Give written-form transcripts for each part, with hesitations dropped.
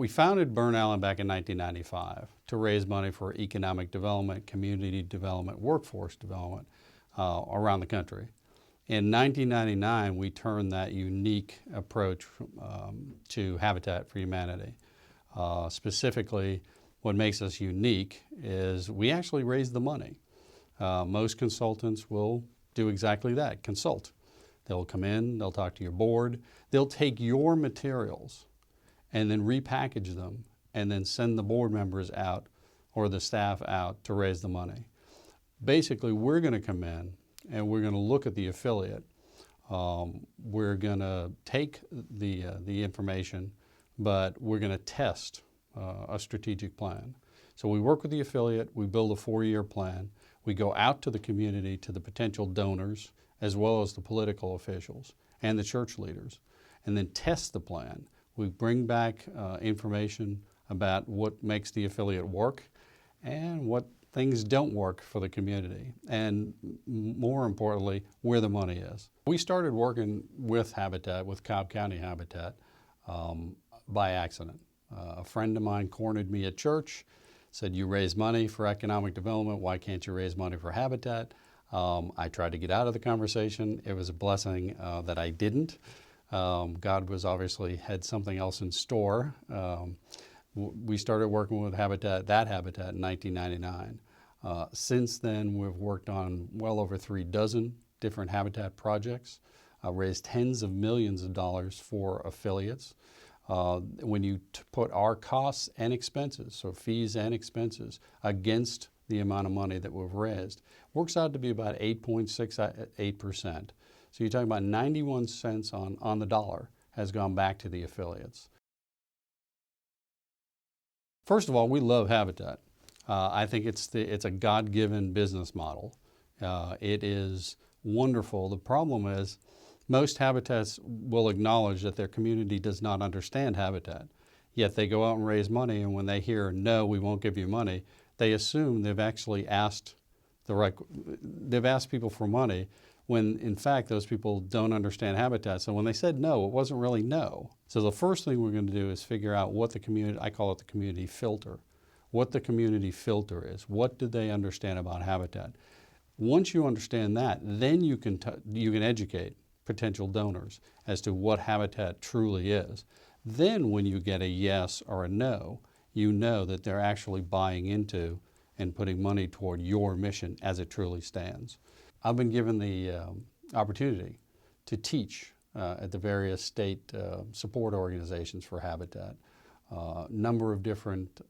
We founded Burn Allen back in 1995 to raise money for economic development, community development, workforce development around the country. In 1999, we turned that unique approach to Habitat for Humanity. Specifically, what makes us unique is we actually raise the money. Most consultants will do exactly that, consult. They'll come in, they'll talk to your board, they'll take your materials and then repackage them and then send the board members out or the staff out to raise the money. Basically, we're going to come in and we're going to look at the affiliate. We're going to take the information, but we're going to test a strategic plan. So we work with the affiliate, we build a 4-year plan, we go out to the community, to the potential donors, as well as the political officials and the church leaders, and then test the plan. We bring back information about what makes the affiliate work and what things don't work for the community, and more importantly, where the money is. We started working with Habitat, with Cobb County Habitat, by accident. A friend of mine cornered me at church, said, "You raise money for economic development, why can't you raise money for Habitat?" I tried to get out of the conversation. It was a blessing that I didn't. God was obviously had something else in store. We started working with Habitat in 1999. Since then, we've worked on well over 3 dozen different Habitat projects, raised tens of millions of dollars for affiliates. When you put our costs and expenses, so fees and expenses, against the amount of money that we've raised, works out to be about 8.68%. So you're talking about 91 cents on the dollar has gone back to the affiliates. First of all, we love Habitat. I think it's a God-given business model. It is wonderful. The problem is most Habitats will acknowledge that their community does not understand Habitat. Yet they go out and raise money, and when they hear, "No, we won't give you money," they assume they've actually asked they've asked people for money, when in fact those people don't understand Habitat. So when they said no, it wasn't really no. So the first thing we're going to do is figure out what the community, I call it the community filter, what the community filter is. What do they understand about Habitat? Once you understand that, then you can educate potential donors as to what Habitat truly is. Then when you get a yes or a no, you know that they're actually buying into and putting money toward your mission as it truly stands. I've been given the opportunity to teach at the various state support organizations for Habitat, a number of different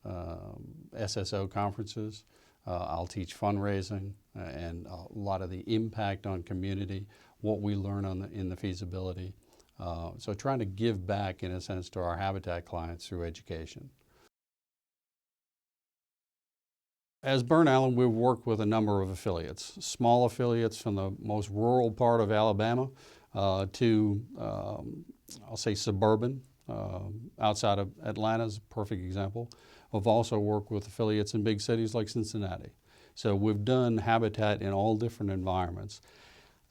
SSO conferences. I'll teach fundraising and a lot of the impact on community, what we learn in the feasibility. So trying to give back, in a sense, to our Habitat clients through education. As Burn Allen, we've worked with a number of affiliates, small affiliates from the most rural part of Alabama to, I'll say, suburban, outside of Atlanta is a perfect example. We've also worked with affiliates in big cities like Cincinnati. So we've done Habitat in all different environments.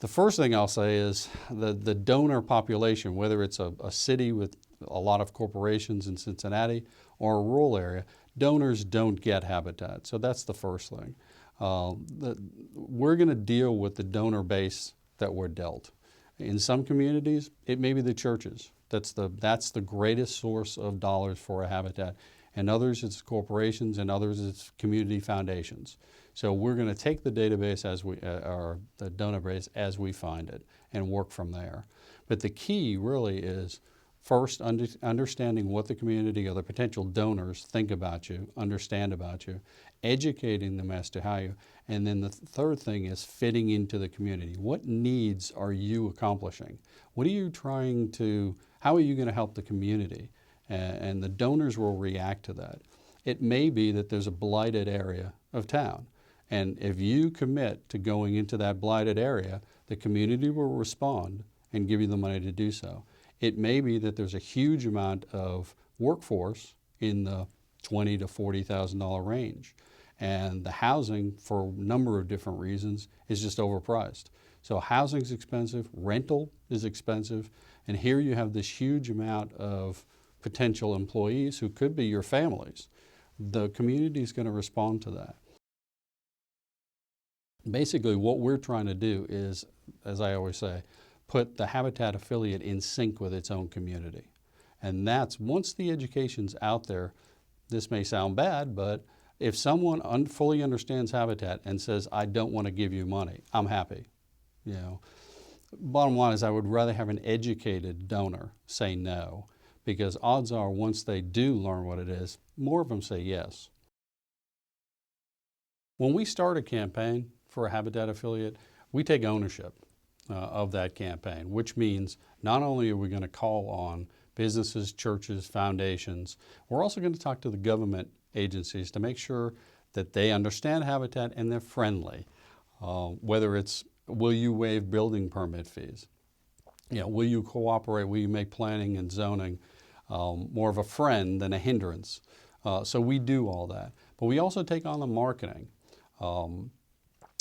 The first thing I'll say is the donor population, whether it's a city with a lot of corporations in Cincinnati or a rural area, donors don't get Habitat. So that's the first thing. We're going to deal with the donor base that we're dealt. In some communities, it may be the churches. That's the greatest source of dollars for a Habitat. And others, it's corporations, and others, it's community foundations. So we're going to take the database or the donor base as we find it and work from there. But the key really is first understanding what the community or the potential donors think about you, understand about you, educating them as to how you, and then the third thing is fitting into the community. What needs are you accomplishing? What are you trying to, how are you going to help the community? And the donors will react to that. It may be that there's a blighted area of town. And if you commit to going into that blighted area, the community will respond and give you the money to do so. It may be that there's a huge amount of workforce in the $20,000 to $40,000 range. And the housing, for a number of different reasons, is just overpriced. So housing is expensive, rental is expensive, and here you have this huge amount of potential employees who could be your families. The community is going to respond to that. Basically, what we're trying to do is, as I always say, put the Habitat affiliate in sync with its own community. And that's, once the education's out there, this may sound bad, but if someone fully understands Habitat and says, I don't want to give you money, I'm happy. You know, bottom line is I would rather have an educated donor say no, because odds are once they do learn what it is, more of them say yes. When we start a campaign for a Habitat affiliate, we take ownership of that campaign, which means not only are we going to call on businesses, churches, foundations, we're also going to talk to the government agencies to make sure that they understand Habitat and they're friendly. Whether it's, will you waive building permit fees? You know, will you cooperate? Will you make planning and zoning more of a friend than a hindrance? So we do all that. But we also take on the marketing.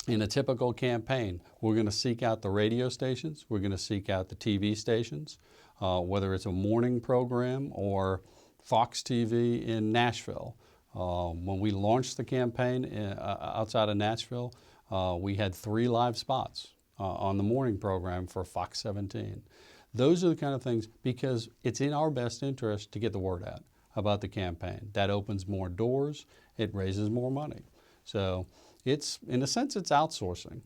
In a typical campaign, we're going to seek out the radio stations, we're going to seek out the TV stations, whether it's a morning program or Fox TV in Nashville. When we launched the campaign outside of Nashville, we had 3 live spots on the morning program for Fox 17. Those are the kind of things, because it's in our best interest to get the word out about the campaign. That opens more doors, it raises more money. So it's, in a sense, it's outsourcing.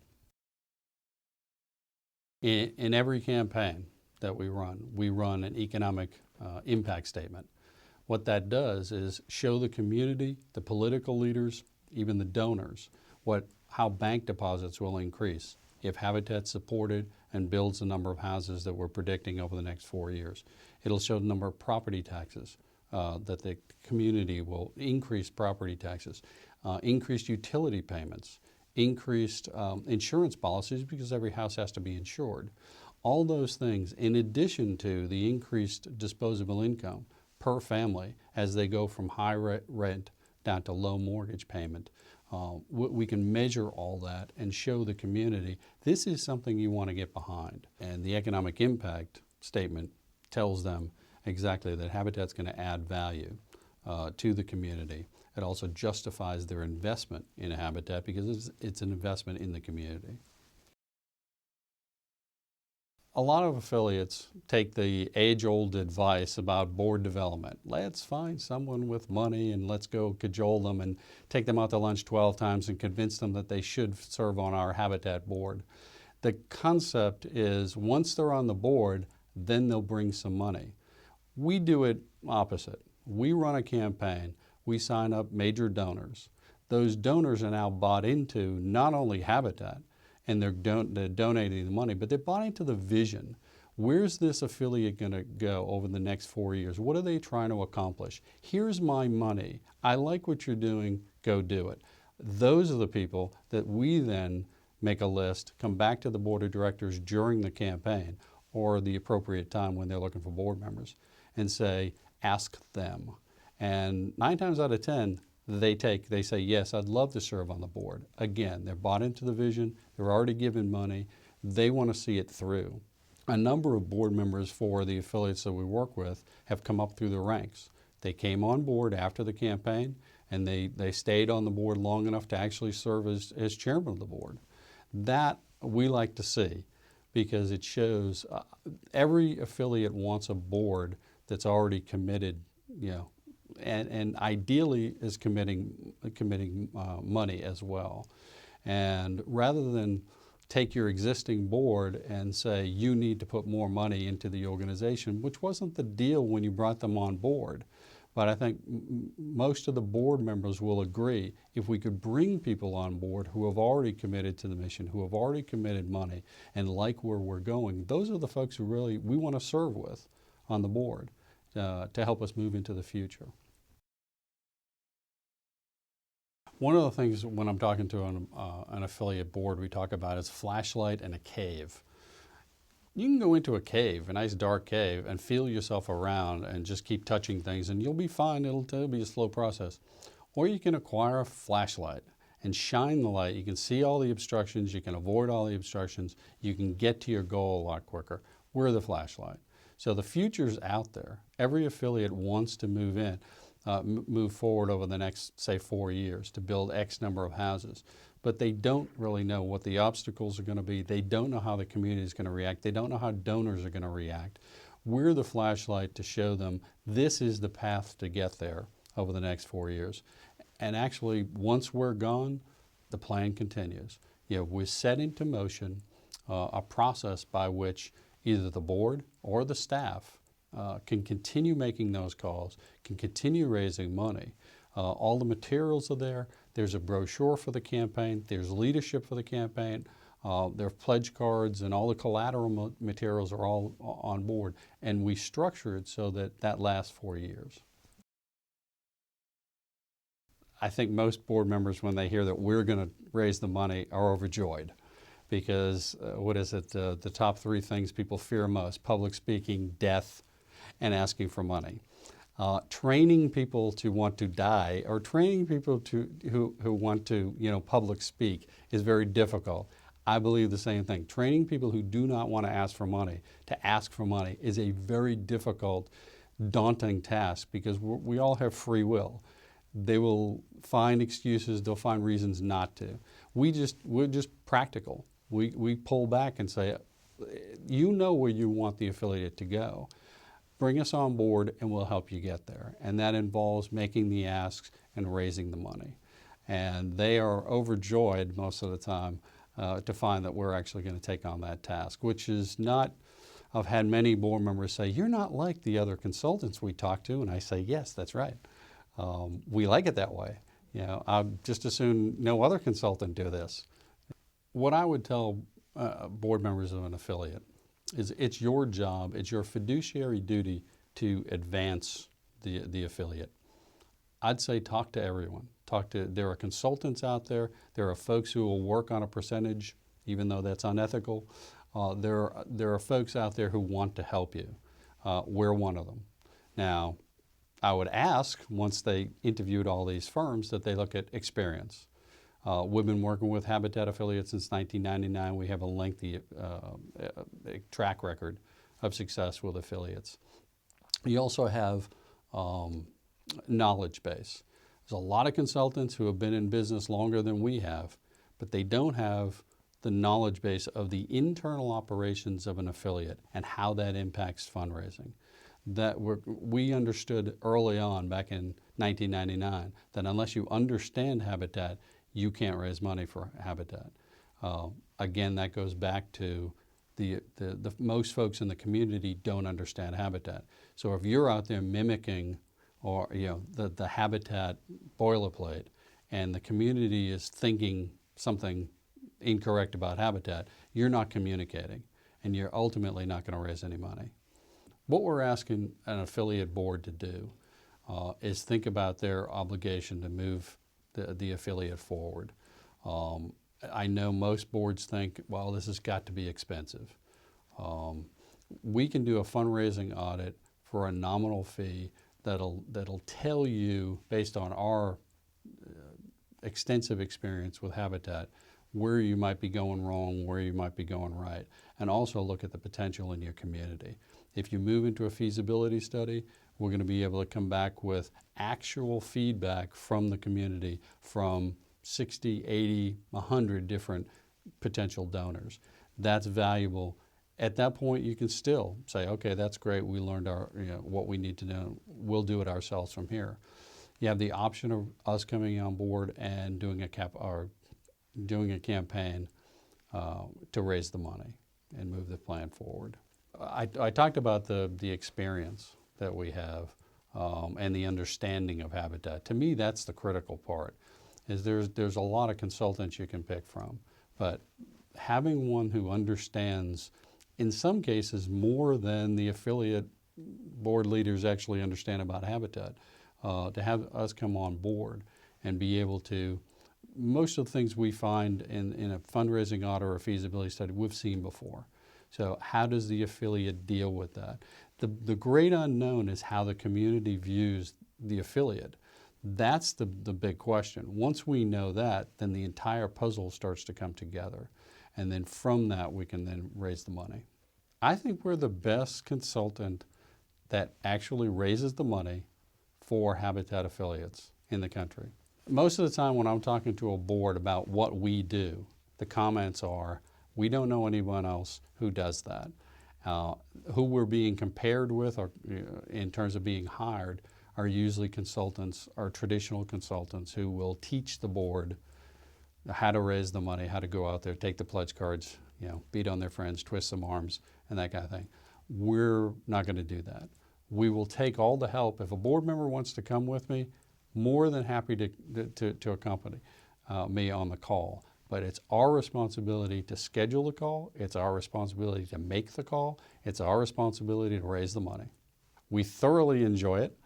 In every campaign that we run an economic impact statement. What that does is show the community, the political leaders, even the donors, how bank deposits will increase if Habitat's supported and builds the number of houses that we're predicting over the next 4 years. It'll show the number of property taxes that the community will increase property taxes, increased utility payments, increased insurance policies because every house has to be insured. All those things, in addition to the increased disposable income per family as they go from high rent down to low mortgage payment. We can measure all that and show the community this is something you want to get behind. And the economic impact statement tells them exactly that Habitat's going to add value to the community. It also justifies their investment in a Habitat because it's an investment in the community. A lot of affiliates take the age-old advice about board development. Let's find someone with money and let's go cajole them and take them out to lunch 12 times and convince them that they should serve on our Habitat board. The concept is once they're on the board, then they'll bring some money. We do it opposite. We run a campaign. We sign up major donors. Those donors are now bought into not only Habitat, and they're donating the money, but they're bought into the vision. Where's this affiliate going to go over the next 4 years? What are they trying to accomplish? Here's my money. I like what you're doing. Go do it. Those are the people that we then make a list, come back to the board of directors during the campaign or the appropriate time when they're looking for board members and say, ask them. And 9 times out of 10, they say, yes, I'd love to serve on the board. Again, they're bought into the vision, they're already given money, they want to see it through. A number of board members for the affiliates that we work with have come up through the ranks. They came on board after the campaign and they stayed on the board long enough to actually serve as chairman of the board. That we like to see because it shows every affiliate wants a board that's already committed, and ideally is committing money as well. And rather than take your existing board and say you need to put more money into the organization, which wasn't the deal when you brought them on board. But I think most of the board members will agree if we could bring people on board who have already committed to the mission, who have already committed money and like where we're going, those are the folks who really we want to serve with on the board to help us move into the future. One of the things when I'm talking to an affiliate board we talk about is flashlight and a cave. You can go into a cave, a nice dark cave, and feel yourself around and just keep touching things and you'll be fine. It'll be a slow process. Or you can acquire a flashlight and shine the light. You can see all the obstructions. You can avoid all the obstructions. You can get to your goal a lot quicker. We're the flashlight. So the future's out there. Every affiliate wants to move forward over the next, say, 4 years to build X number of houses. But they don't really know what the obstacles are going to be. They don't know how the community is going to react. They don't know how donors are going to react. We're the flashlight to show them this is the path to get there over the next 4 years. And actually, once we're gone, the plan continues. We set into motion a process by which either the board or the staff can continue making those calls, can continue raising money. All the materials are there. There's a brochure for the campaign. There's leadership for the campaign. There are pledge cards, and all the collateral materials are all on board. And we structure it so that that lasts 4 years. I think most board members, when they hear that we're going to raise the money, are overjoyed. Because the top 3 things people fear most: public speaking, death, and asking for money. Training people to want to die, or training people who want to public speak, is very difficult. I believe the same thing. Training people who do not want to ask for money to ask for money is a very difficult, daunting task, because we all have free will. They will find excuses, they'll find reasons not to. We're just practical. We pull back and say, you know where you want the affiliate to go. Bring us on board and we'll help you get there. And that involves making the asks and raising the money. And they are overjoyed most of the time to find that we're actually going to take on that task, which is not. I've had many board members say, "You're not like the other consultants we talk to," and I say, "Yes, that's right. We like it that way. I'd just as soon no other consultant do this." What I would tell board members of an affiliate is it's your job, it's your fiduciary duty to advance the affiliate. I'd say talk to everyone. There are consultants out there. There are folks who will work on a percentage, even though that's unethical. There are folks out there who want to help you. We're one of them. Now, I would ask, once they interviewed all these firms, that they look at experience. We've been working with Habitat affiliates since 1999. We have a lengthy track record of success with affiliates. You also have knowledge base. There's a lot of consultants who have been in business longer than we have, but they don't have the knowledge base of the internal operations of an affiliate and how that impacts fundraising. We understood early on, back in 1999, that unless you understand Habitat, you can't raise money for Habitat. Again, that goes back to the most folks in the community don't understand Habitat. So if you're out there mimicking the Habitat boilerplate, and the community is thinking something incorrect about Habitat, you're not communicating, and you're ultimately not going to raise any money. What we're asking an affiliate board to do is think about their obligation to move the affiliate forward. I know most boards think, well, this has got to be expensive. We can do a fundraising audit for a nominal fee that'll tell you, based on our extensive experience with Habitat, where you might be going wrong, where you might be going right, and also look at the potential in your community. If you move into a feasibility study, we're going to be able to come back with actual feedback from the community, from 60, 80, 100 different potential donors. That's valuable. At that point, you can still say, okay, that's great, we learned what we need to know, we'll do it ourselves from here. You have the option of us coming on board and doing a campaign to raise the money and move the plan forward. I talked about the experience that we have and the understanding of Habitat. To me, that's the critical part. Is there's a lot of consultants you can pick from, but having one who understands, in some cases, more than the affiliate board leaders actually understand about Habitat, to have us come on board and be able to, most of the things we find in a fundraising audit or a feasibility study, we've seen before. So how does the affiliate deal with that? The great unknown is how the community views the affiliate. That's the big question. Once we know that, then the entire puzzle starts to come together. And then from that, we can then raise the money. I think we're the best consultant that actually raises the money for Habitat affiliates in the country. Most of the time when I'm talking to a board about what we do, the comments are, we don't know anyone else who does that. Who we're being compared with or, in terms of being hired are usually consultants or traditional consultants who will teach the board how to raise the money, how to go out there, take the pledge cards, beat on their friends, twist some arms, and that kind of thing. We're not going to do that. We will take all the help. If a board member wants to come with me, more than happy to accompany me on the call. But it's our responsibility to schedule the call. It's our responsibility to make the call. It's our responsibility to raise the money. We thoroughly enjoy it.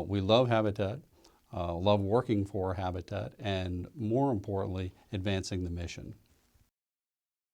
We love Habitat, love working for Habitat, and more importantly, advancing the mission.